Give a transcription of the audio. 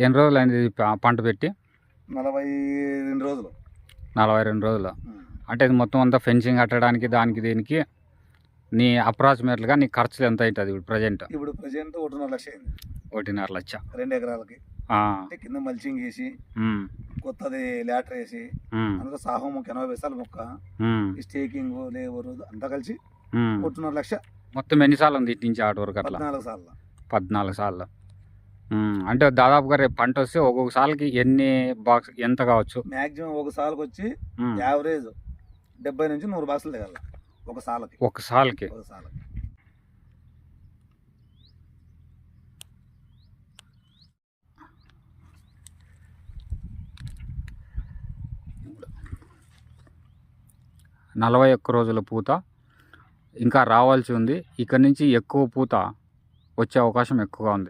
ఎన్ని రోజులు అయింది పంట పెట్టి? 42 రోజులు. 42 రోజులు. అంటే ఇది మొత్తం అంతా ఫెన్సింగ్ కట్టడానికి దానికి దీనికి నీ అప్రాక్సిమేట్గా నీ ఖర్చులు ఎంత అవుతుంది ఇప్పుడు ప్రజెంట్? ఇప్పుడు ప్రజెంట్ 1.5 లక్ష అయింది. 1.5 లక్ష 2 ఎకరాలకి. అంటే కింద మల్చింగ్ వేసి కొత్తది ల్యాటర్ వేసి అందులో సాహం 80 పైసలు మొక్క స్టేకింగ్ లేబరు అంతా కలిసి 1.5 లక్ష. మొత్తం ఎన్నిసార్లు ఉంది ఇటు నుంచి ఆట వరకు? అట్లా 14 సార్లు. 14 సార్లు. అంటే దాదాపుగా రేపు పంట వస్తే ఒక్కొక్క సార్కి ఎన్ని బాక్స్ ఎంత కావచ్చు? మ్యాక్సిమం ఒక సాల్కి వచ్చి యావరేజ్ 70 నుంచి 100 బాక్సులు దిగాలి ఒక సాలకి. ఒక సాల్కి. ఒక సాలకి. నలభై ఒక్క రోజుల పూత ఇంకా రావాల్సి ఉంది. ఇక్కడ నుంచి ఎక్కువ పూత వచ్చే అవకాశం ఎక్కువగా ఉంది.